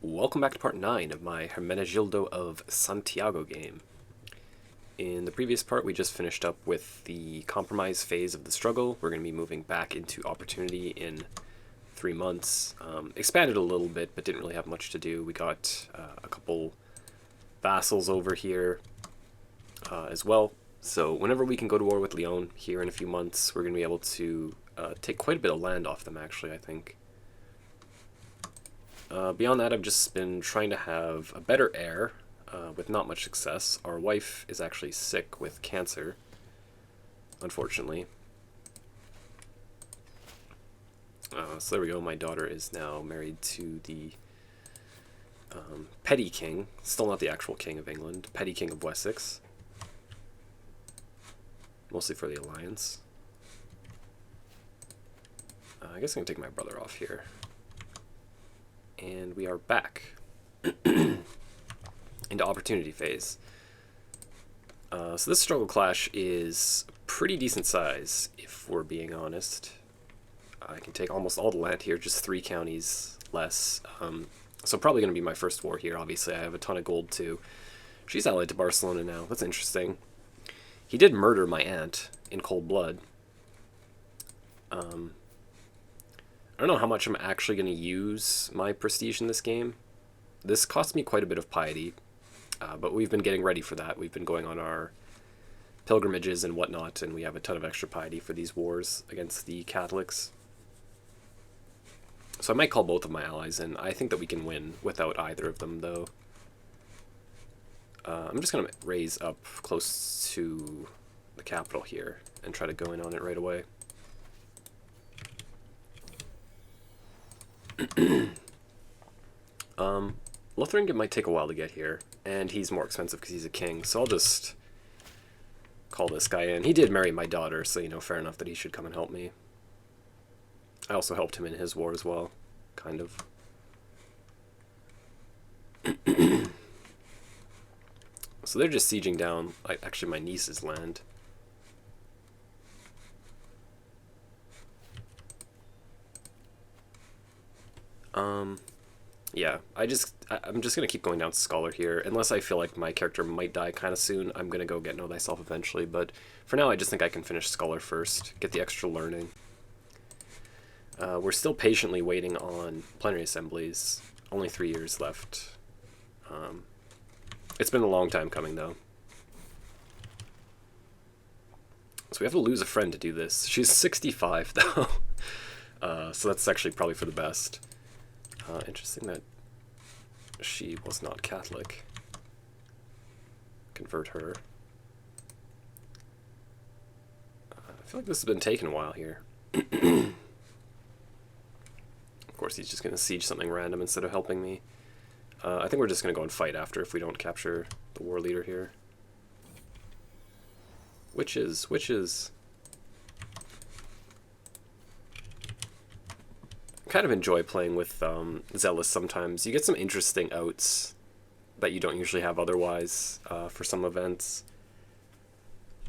Welcome back to part 9 of my Hermenegildo of Santiago game. In the previous part, we just finished up with the compromise phase of the struggle. We're going to be moving back into opportunity in 3 months. Expanded a little bit, but didn't really have much to do. We got a couple vassals over here as well. So whenever we can go to war with Leon here in a few months, we're going to be able to take quite a bit of land off them, actually, I think. Beyond that, I've just been trying to have a better heir, with not much success. Our wife is actually sick with cancer, unfortunately. So there we go, my daughter is now married to the petty king, still not the actual king of England, petty king of Wessex. Mostly for the alliance. I guess I'm going to take my brother off here. And we are back into opportunity phase. So this struggle clash is pretty decent size, if we're being honest. I can take almost all the land here, just 3 counties less. So probably going to be my first war here, obviously. I have a ton of gold too. She's allied to Barcelona now, that's interesting. He did murder my aunt in cold blood. I don't know how much I'm actually going to use my prestige in this game. This cost me quite a bit of piety, but we've been getting ready for that. We've been going on our pilgrimages and whatnot, and we have a ton of extra piety for these wars against the Catholics. So I might call both of my allies in. I think that we can win without either of them, though. I'm just going to raise up close to the capital here and try to go in on it right away. Lothringen might take a while to get here, and he's more expensive because he's a king, so I'll just call this guy in. He did marry my daughter, so, you know, fair enough that he should come and help me. I also helped him in his war as well, kind of. So they're just sieging down, actually, my niece's land. Yeah, I'm just going to keep going down to Scholar here. Unless I feel like my character might die kind of soon, I'm going to go get Know Thyself eventually. But for now, I just think I can finish Scholar first, get the extra learning. We're still patiently waiting on plenary assemblies. Only 3 years left. It's been a long time coming, though. So we have to lose a friend to do this. She's 65, though. So that's actually probably for the best. Interesting that she was not Catholic. Convert her. I feel like this has been taking a while here. Of course, he's just going to siege something random instead of helping me. I think we're just going to go and fight after if we don't capture the war leader here. Witches. Kind of enjoy playing with Zealous sometimes. You get some interesting outs that you don't usually have otherwise for some events.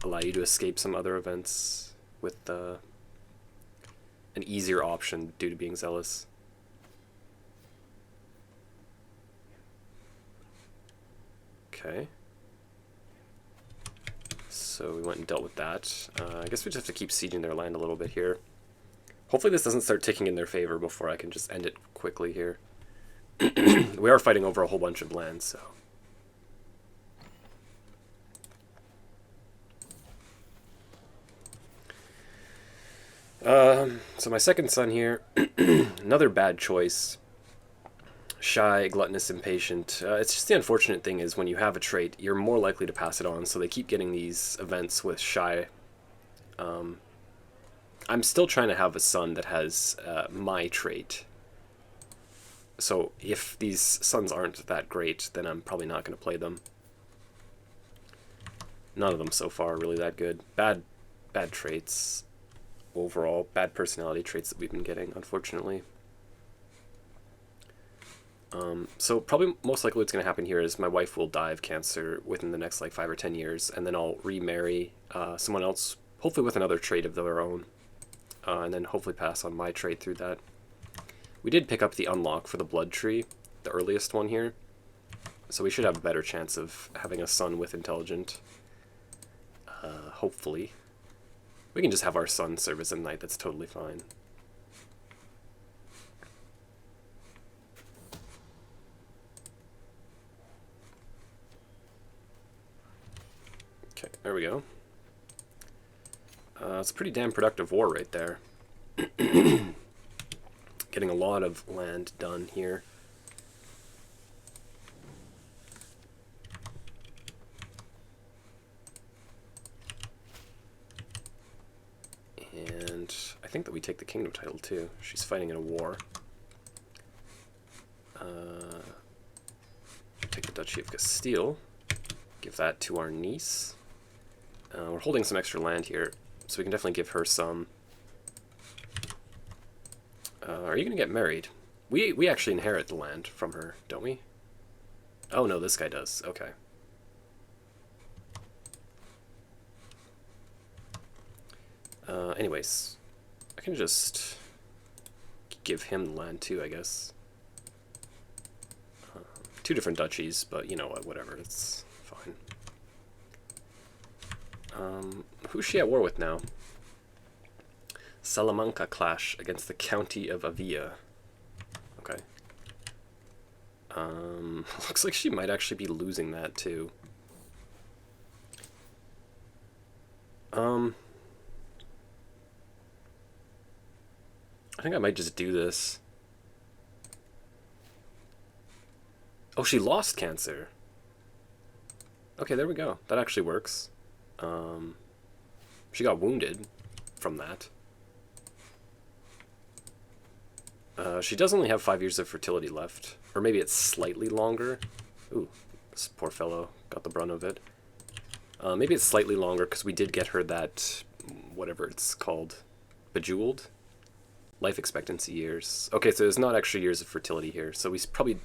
Allow you to escape some other events with an easier option due to being Zealous. Okay. So we went and dealt with that. I guess we just have to keep sieging their land a little bit here. Hopefully this doesn't start ticking in their favor before I can just end it quickly here. We are fighting over a whole bunch of land, so. So my second son here, another bad choice. Shy, gluttonous, impatient. It's just the unfortunate thing is when you have a trait, you're more likely to pass it on, so they keep getting these events with shy. I'm still trying to have a son that has my trait. So if these sons aren't that great, then I'm probably not going to play them. None of them so far are really that good. Bad traits overall. Bad personality traits that we've been getting, unfortunately. So probably most likely what's going to happen here is my wife will die of cancer within the next like 5 or 10 years, and then I'll remarry someone else, hopefully with another trait of their own. And then hopefully pass on my trait through that. We did pick up the unlock for the blood tree, the earliest one here. So we should have a better chance of having a son with intelligent. Hopefully. We can just have our son serve as a knight, that's totally fine. Okay, there we go. It's a pretty damn productive war right there. Getting a lot of land done here. And I think that we take the kingdom title too. She's fighting in a war. Take the Duchy of Castile. Give that to our niece. We're holding some extra land here, so we can definitely give her some. Are you going to get married? We actually inherit the land from her, don't we? Oh no, this guy does. Okay. Anyways, I can just give him the land too, I guess. Two different duchies, but you know what, whatever, it's fine. Who's she at war with now? Salamanca clash against the county of Avia. Okay. Looks like she might actually be losing that too. I think I might just do this. Oh, she lost cancer. Okay, there we go. That actually works. She got wounded from that. She does only have 5 years of fertility left. Or maybe it's slightly longer. Ooh, this poor fellow got the brunt of it. Maybe it's slightly longer because we did get her that, whatever it's called, bejeweled. Life expectancy years. Okay, so there's not actually years of fertility here, so we probably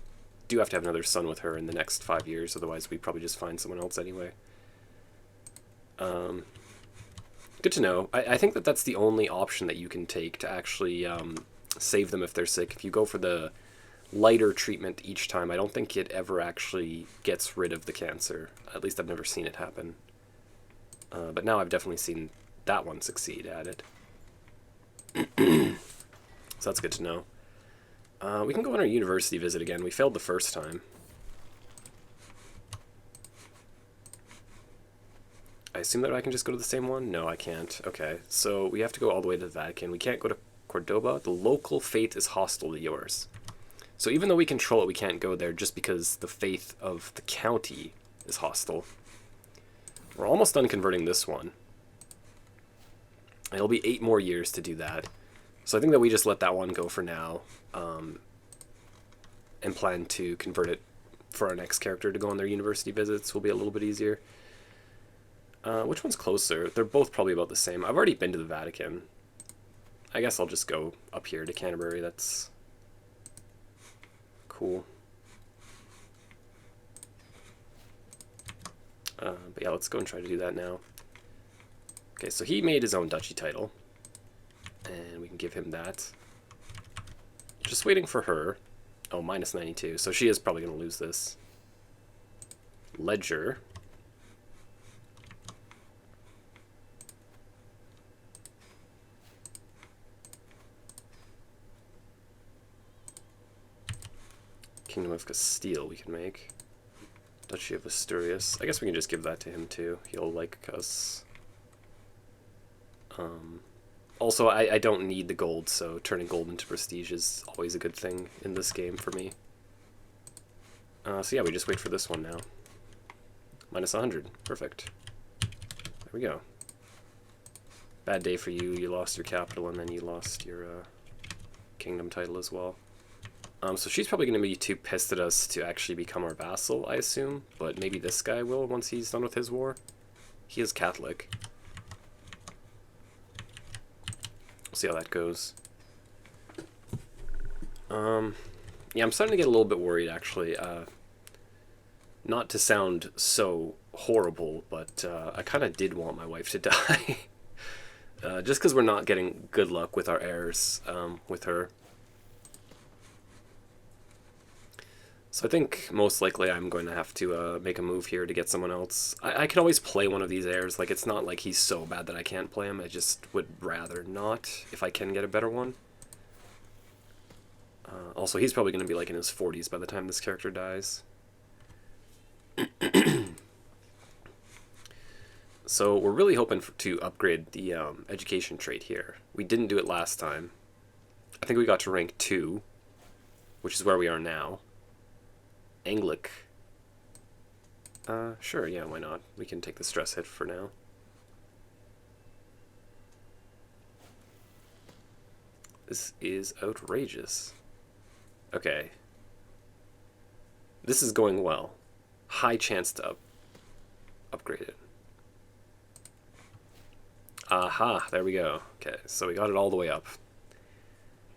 do have to have another son with her in the next 5 years, otherwise we'd probably just find someone else anyway. Good to know. I think that that's the only option that you can take to actually save them if they're sick. If you go for the lighter treatment each time, I don't think it ever actually gets rid of the cancer. At least I've never seen it happen. But now I've definitely seen that one succeed at it. So that's good to know. We can go on our university visit again. We failed the first time. I assume that I can just go to the same one? No, I can't. Okay, so we have to go all the way to the Vatican. We can't go to Cordoba. The local faith is hostile to yours. So even though we control it, we can't go there just because the faith of the county is hostile. We're almost done converting this one. It'll be 8 more years to do that. So I think that we just let that one go for now, and plan to convert it for our next character to go on their university visits. Will be a little bit easier. Which one's closer? They're both probably about the same. I've already been to the Vatican. I guess I'll just go up here to Canterbury. That's cool. But yeah, let's go and try to do that now. Okay, so he made his own duchy title. And we can give him that. Just waiting for her. Oh, minus 92. So she is probably going to lose this. Ledger. Kingdom of Castile we can make. Duchy of Asturias. I guess we can just give that to him too. He'll like us. Also, I don't need the gold, so turning gold into prestige is always a good thing in this game for me. So yeah, we just wait for this one now. Minus 100. Perfect. There we go. Bad day for you. You lost your capital, and then you lost your kingdom title as well. So she's probably going to be too pissed at us to actually become our vassal, I assume. But maybe this guy will once he's done with his war. He is Catholic. We'll see how that goes. Yeah, I'm starting to get a little bit worried, actually. Not to sound so horrible, but I kind of did want my wife to die. Just because we're not getting good luck with our heirs with her. So I think most likely I'm going to have to make a move here to get someone else. I can always play one of these heirs. Like, it's not like he's so bad that I can't play him. I just would rather not if I can get a better one. Also, he's probably going to be like in his 40s by the time this character dies. So we're really hoping to upgrade the education trait here. We didn't do it last time. I think we got to rank 2, which is where we are now. Anglic. Sure, yeah, why not? We can take the stress hit for now. This is outrageous. Okay. This is going well. High chance to upgrade it. Aha, there we go. Okay, so we got it all the way up.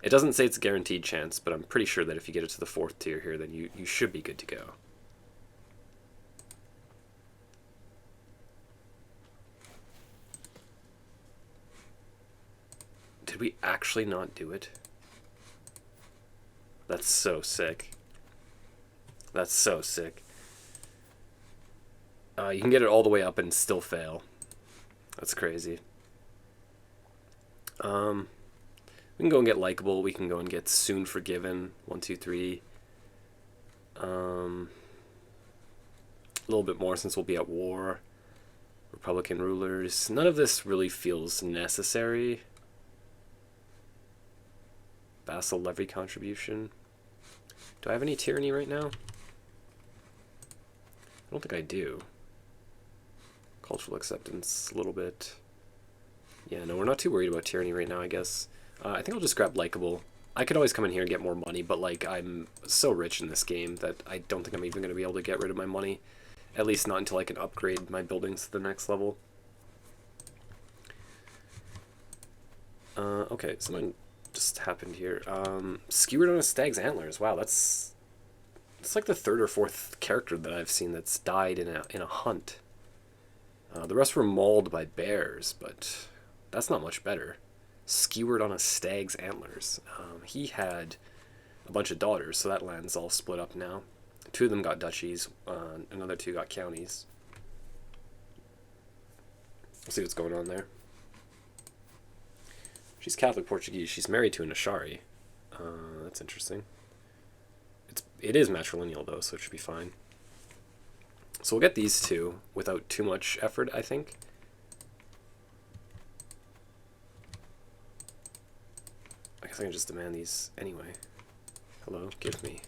It doesn't say it's a guaranteed chance, but I'm pretty sure that if you get it to the 4th tier here, then you should be good to go. Did we actually not do it? That's so sick. That's so sick. You can get it all the way up and still fail. That's crazy. We can go and get likable. We can go and get soon forgiven. 1, 2, 3. A little bit more since we'll be at war. Republican rulers. None of this really feels necessary. Vassal levy contribution. Do I have any tyranny right now? I don't think I do. Cultural acceptance, a little bit. Yeah, no, we're not too worried about tyranny right now, I guess. I think I'll just grab likable. I could always come in here and get more money, but like I'm so rich in this game that I don't think I'm even going to be able to get rid of my money. At least not until I can upgrade my buildings to the next level. Okay, something just happened here. Skewered on a stag's antlers. Wow, it's like the 3rd or 4th character that I've seen that's died in a hunt. The rest were mauled by bears, but that's not much better. Skewered on a stag's antlers. He had a bunch of daughters, so that land's all split up now. 2 of them got duchies, another 2 got counties. We'll see what's going on there. She's Catholic Portuguese. She's married to an Ashari. That's interesting. It is matrilineal, though, so it should be fine. So we'll get these 2 without too much effort, I think. I guess I can just demand these anyway. Hello, give me.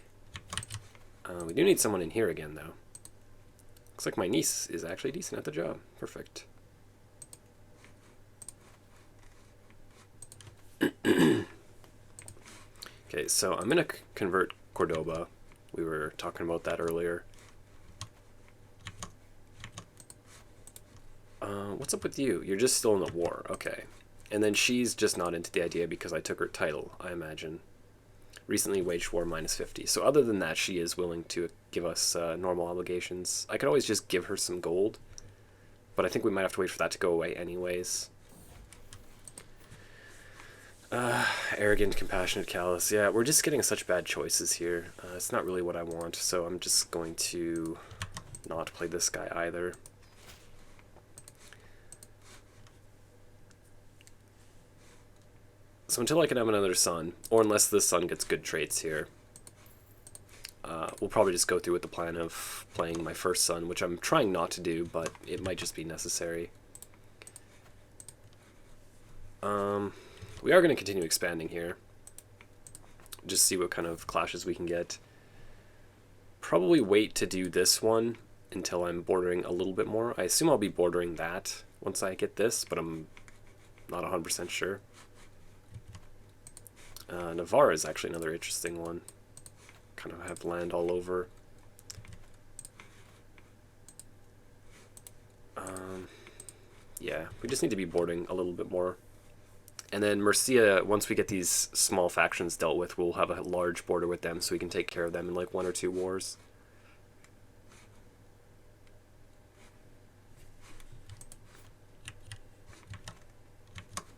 We do need someone in here again, though. Looks like my niece is actually decent at the job. Perfect. Okay, so I'm going to convert Cordoba. We were talking about that earlier. What's up with you? You're just still in the war. Okay. And then she's just not into the idea because I took her title, I imagine. Recently waged war -50. So other than that, she is willing to give us normal obligations. I could always just give her some gold, but I think we might have to wait for that to go away anyways. Arrogant, compassionate, callous. Yeah, we're just getting such bad choices here. It's not really what I want, so I'm just going to not play this guy either. So until I can have another son, or unless this son gets good traits here, we'll probably just go through with the plan of playing my first son, which I'm trying not to do, but it might just be necessary. We are going to continue expanding here. Just see what kind of clashes we can get. Probably wait to do this one until I'm bordering a little bit more. I assume I'll be bordering that once I get this, but I'm not 100% sure. Navarre is actually another interesting one. Kind of have land all over. Yeah, we just need to be boarding a little bit more. And then Murcia, once we get these small factions dealt with, we'll have a large border with them so we can take care of them in like 1 or 2 wars.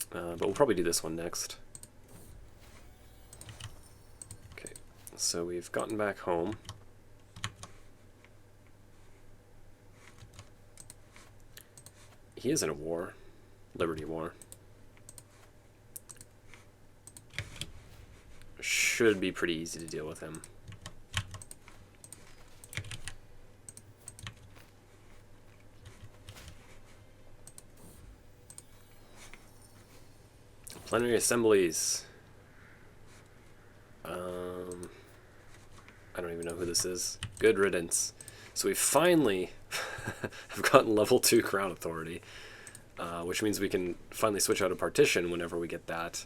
But we'll probably do this one next. Okay, so we've gotten back home. He is in a war. Liberty War. Should be pretty easy to deal with him. Plenary assemblies. I don't even know who this is. Good riddance. So we finally have gotten level 2 Crown Authority, which means we can finally switch out of Partition whenever we get that.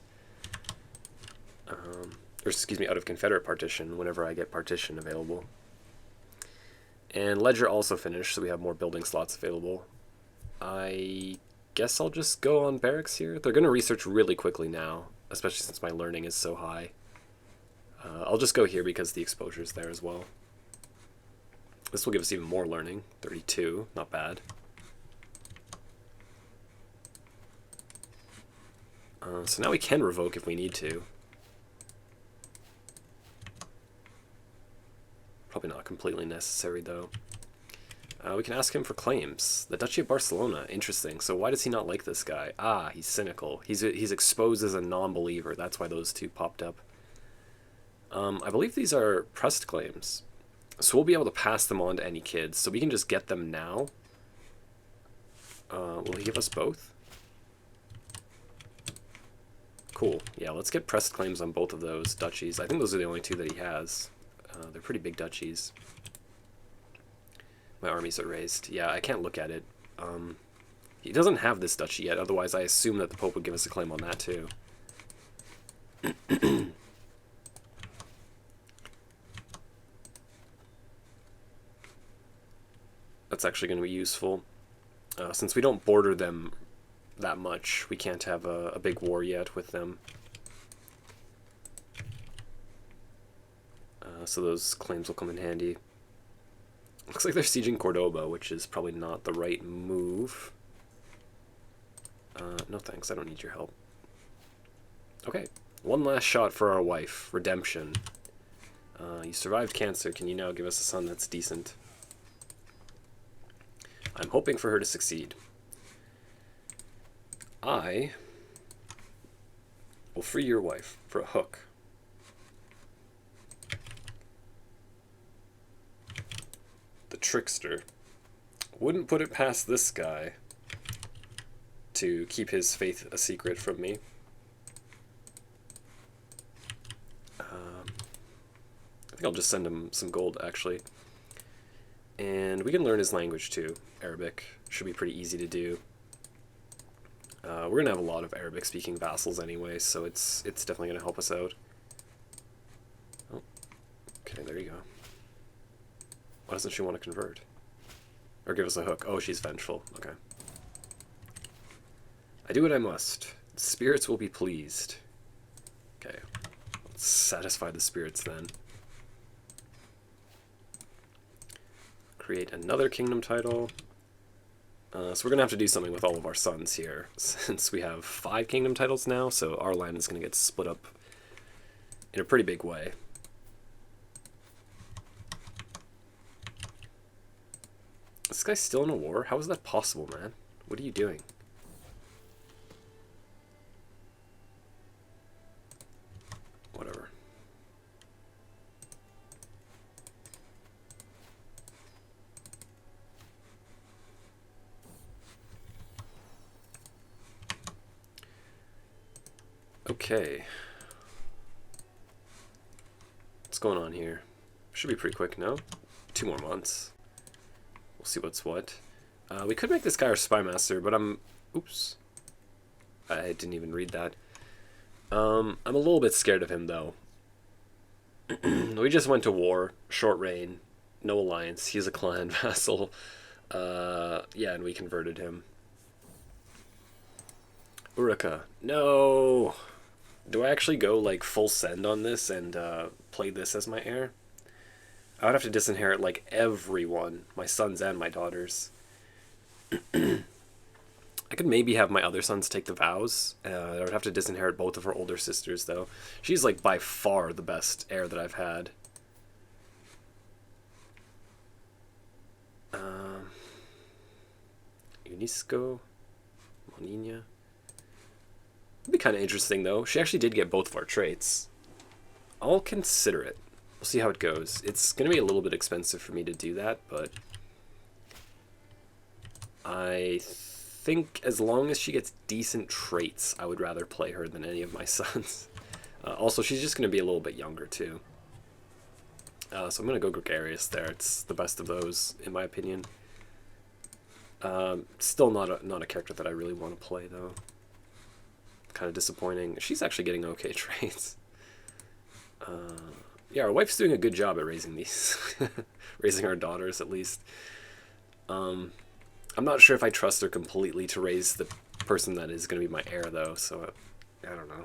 Or excuse me, out of Confederate Partition whenever I get Partition available. And Ledger also finished, so we have more building slots available. I guess I'll just go on Barracks here. They're going to research really quickly now, especially since my learning is so high. I'll just go here because the exposure is there as well. This will give us even more learning. 32, not bad. So now we can revoke if we need to. Probably not completely necessary, though. We can ask him for claims. The Duchy of Barcelona, interesting. So why does he not like this guy? Ah, he's cynical. He's exposed as a non-believer. That's why those two popped up. I believe these are pressed claims. So we'll be able to pass them on to any kids. So we can just get them now. Will he give us both? Cool. Yeah, let's get pressed claims on both of those duchies. I think those are the only two that he has. They're pretty big duchies. My armies are raised. Yeah, I can't look at it. He doesn't have this duchy yet, otherwise I assume that the Pope would give us a claim on that too. That's actually going to be useful. Since we don't border them that much, we can't have a big war yet with them. So those claims will come in handy. Looks like they're sieging Cordoba, which is probably not the right move. No thanks, I don't need your help. Okay, one last shot for our wife. Redemption. You survived cancer. Can you now give us a son that's decent? I'm hoping for her to succeed. I will free your wife for a hook. The trickster. Wouldn't put it past this guy to keep his faith a secret from me. I think I'll just send him some gold, actually. And we can learn his language, too. Arabic. Should be pretty easy to do. We're going to have a lot of Arabic-speaking vassals anyway, so it's definitely going to help us out. Oh, okay, there you go. Why doesn't she want to convert? Or give us a hook? Oh, she's vengeful. Okay. I do what I must. The spirits will be pleased. Okay. Let's satisfy the spirits then. Create another kingdom title. So we're going to have to do something with all of our sons here, since we have 5 kingdom titles now, so our land is going to get split up in a pretty big way. This guy's still in a war? How is that possible, man? What are you doing? Whatever. Okay. What's going on here? Should be pretty quick, no? 2 more months. We'll see what's what. We could make this guy our spy master, but I'm... Oops. I didn't even read that. I'm a little bit scared of him, though. We just went to war. Short reign. No alliance. He's a clan vassal. Yeah, and we converted him. Uraka. No! Do I actually go, like, full send on this and play this as my heir? I would have to disinherit, like, everyone. My sons and my daughters. I could maybe have my other sons take the vows. I would have to disinherit both of her older sisters, though. She's, like, by far the best heir that I've had. UNESCO. Nina. It'd be kind of interesting, though. She actually did get both of our traits. I'll consider it. We'll see how it goes. It's going to be a little bit expensive for me to do that, but I think as long as she gets decent traits, I would rather play her than any of my sons. Also, she's just going to be a little bit younger, too. So I'm going to go Gregarious there. It's the best of those, in my opinion. Still not a character that I really want to play, though. Kind of disappointing. She's actually getting okay traits. Yeah, our wife's doing a good job at raising these. Raising our daughters, at least. I'm not sure if I trust her completely to raise the person that is going to be my heir, though, so I don't know.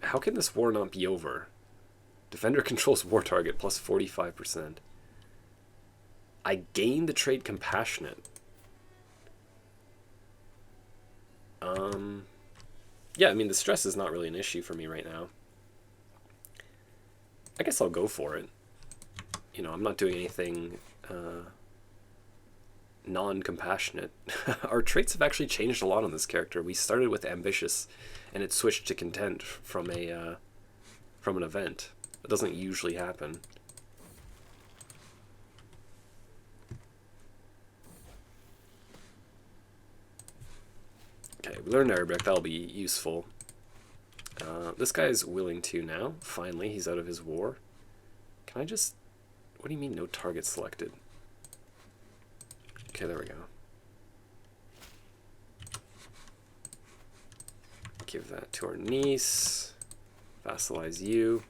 How can this war not be over? Defender controls war target plus 45%. I gained the trait Compassionate. Yeah, I mean, the stress is not really an issue for me right now. I guess I'll go for it. You know, I'm not doing anything non-compassionate. Our traits have actually changed a lot on this character. We started with Ambitious, and it switched to Content from an event. That doesn't usually happen. Okay, we learned Arabic. That'll be useful. This guy's willing to now. Finally, he's out of his war. Can I just... What do you mean no target selected? Okay, there we go. Give that to our niece. Vassalize you.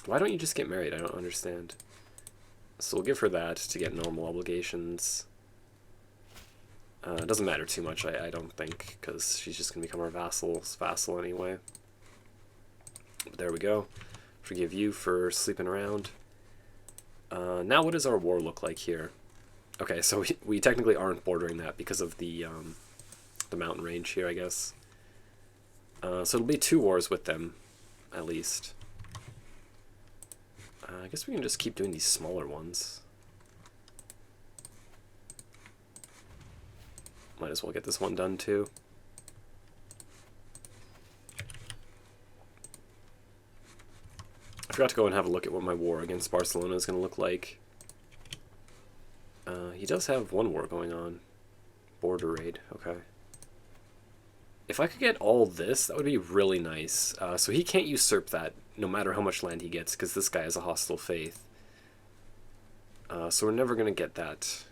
Why don't you just get married? I don't understand. So we'll give her that to get normal obligations. It doesn't matter too much, I don't think, because she's just going to become our vassal anyway. But there we go. Forgive you for sleeping around. Now what does our war look like here? Okay, so we technically aren't bordering that because of the mountain range here, I guess. So it'll be 2 wars with them, at least. I guess we can just keep doing these smaller ones. Might as well get this one done, too. I forgot to go and have a look at what my war against Barcelona is going to look like. He does have 1 war going on. Border raid, okay. If I could get all this, that would be really nice. So he can't usurp that, no matter how much land he gets, because this guy has a hostile faith. So we're never going to get that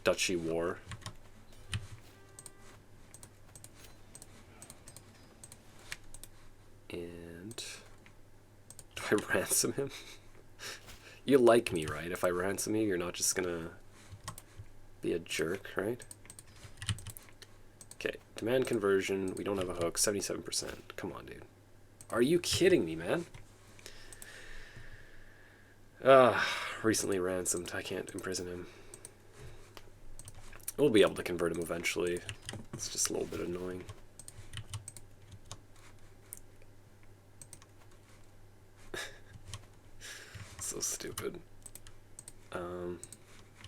duchy war. And do I ransom him? You like me, right? If I ransom you, you're not just gonna be a jerk, right? Okay, demand conversion. We don't have a hook. 77%. Come on, dude. Are you kidding me, man? Recently ransomed. I can't imprison him. We'll be able to convert him eventually. It's just a little bit annoying. So stupid.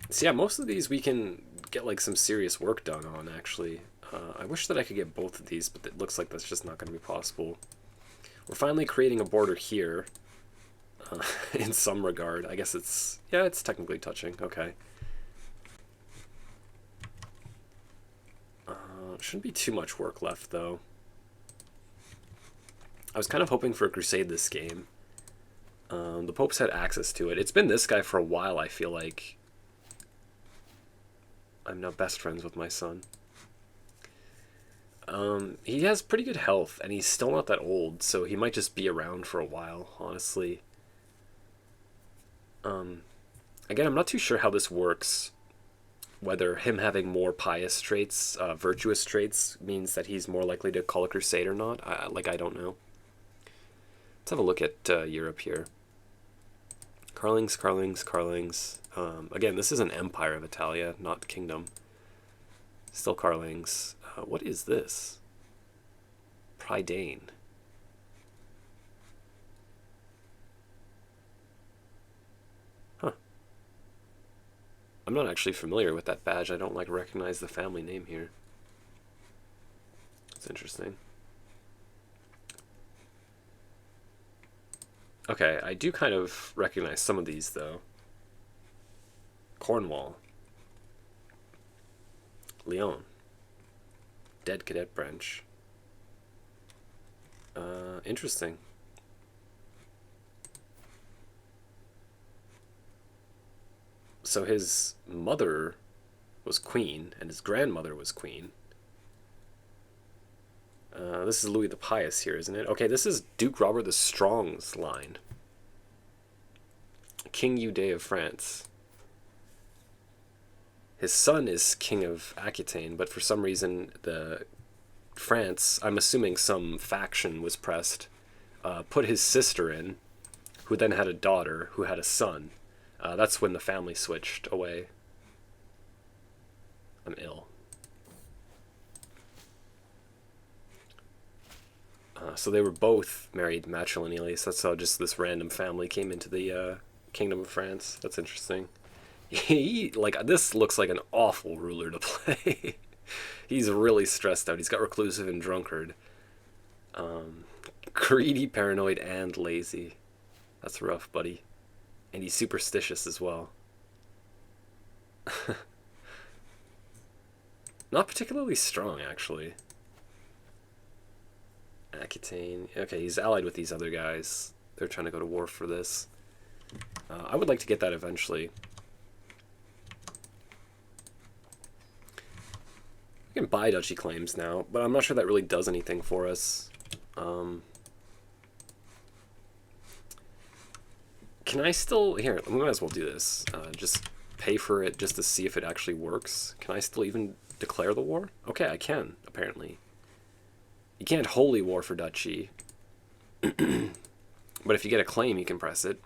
So yeah, most of these we can get like some serious work done on, actually. I wish that I could get both of these, but it looks like that's just not going to be possible. We're finally creating a border here, in some regard. I guess it's, yeah, it's technically touching. Okay. Shouldn't be too much work left, though. I was kind of hoping for a crusade this game. The Pope's had access to it. It's been this guy for a while, I feel like. I'm now best friends with my son. He has pretty good health, and he's still not that old, so he might just be around for a while, honestly. Again, I'm not too sure how this works. Whether him having more pious traits, virtuous traits, means that he's more likely to call a crusade or not. I don't know. Let's have a look at Europe here. Carlings, Carlings, Carlings. Again, this is an empire of Italia, not kingdom. Still Carlings. What is this? Prydain. Huh. I'm not actually familiar with that badge. I don't like recognize the family name here. It's interesting. Okay, I do kind of recognize some of these though. Cornwall. Lyon. Dead Cadet Branch. Interesting. So his mother was queen, and his grandmother was queen. This is Louis the Pious here, isn't it? Okay, this is Duke Robert the Strong's line. King Ude of France. His son is King of Aquitaine, but for some reason France, I'm assuming some faction was pressed, put his sister in, who then had a daughter, who had a son. That's when the family switched away. I'm ill. So they were both married matrilineally, so that's how just this random family came into the Kingdom of France. That's interesting. This looks like an awful ruler to play. He's really stressed out. He's got reclusive and drunkard. Greedy, paranoid, and lazy. That's rough, buddy. And he's superstitious as well. Not particularly strong, actually. Aquitaine. Okay, he's allied with these other guys. They're trying to go to war for this. I would like to get that eventually. We can buy duchy claims now, but I'm not sure that really does anything for us. Can I still... Here, we might as well do this. Just pay for it just to see if it actually works. Can I still even declare the war? Okay, I can, apparently. You can't wholly war for duchy. But if you get a claim, you can press it.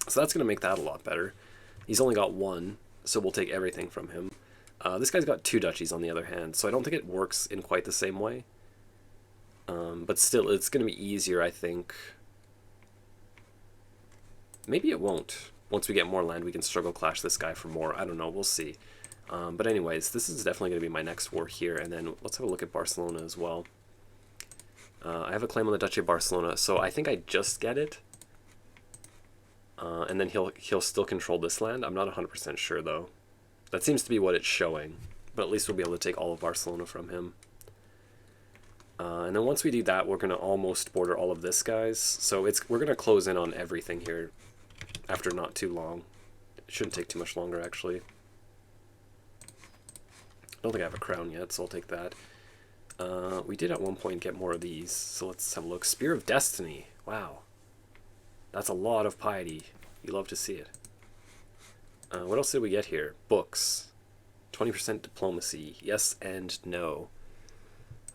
So that's going to make that a lot better. He's only got one, so we'll take everything from him. This guy's got 2 duchies on the other hand, so I don't think it works in quite the same way. But still, it's going to be easier, I think. Maybe it won't. Once we get more land, we can struggle clash this guy for more. I don't know. We'll see. But anyways, this is definitely going to be my next war here. And then let's have a look at Barcelona as well. I have a claim on the Duchy of Barcelona, so I think I just get it. And then he'll still control this land. I'm not 100% sure, though. That seems to be what it's showing. But at least we'll be able to take all of Barcelona from him. And then once we do that, we're going to almost border all of this, guys. So we're going to close in on everything here after not too long. It shouldn't take too much longer, actually. I don't think I have a crown yet, so I'll take that. We did at one point get more of these, so let's have a look. Spear of Destiny. Wow. That's a lot of piety. You love to see it. What else did we get here? Books. 20% diplomacy. Yes and no.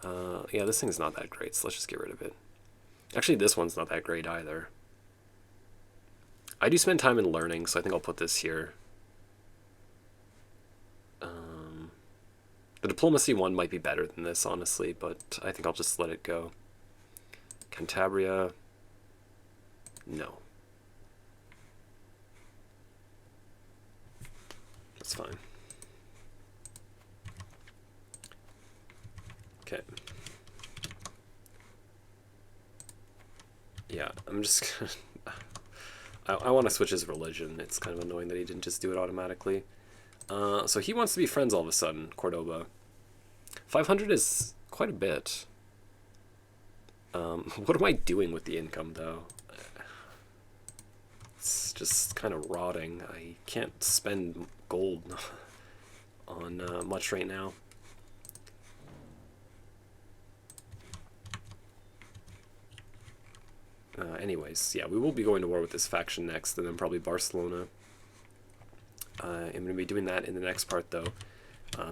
Yeah, this thing's not that great, so let's just get rid of it. Actually, this one's not that great either. I do spend time in learning, so I think I'll put this here. The diplomacy one might be better than this, honestly, but I think I'll just let it go. Cantabria. No. That's fine. Okay. Yeah, I'm just gonna... I want to switch his religion. It's kind of annoying that he didn't just do it automatically. So he wants to be friends all of a sudden, Cordoba. 500 is quite a bit. What am I doing with the income, though? It's just kind of rotting. I can't spend gold on much right now. Anyways, yeah, we will be going to war with this faction next, and then probably Barcelona. I'm going to be doing that in the next part, though.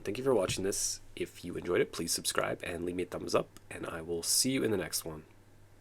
Thank you for watching this. If you enjoyed it, please subscribe and leave me a thumbs up, and I will see you in the next one.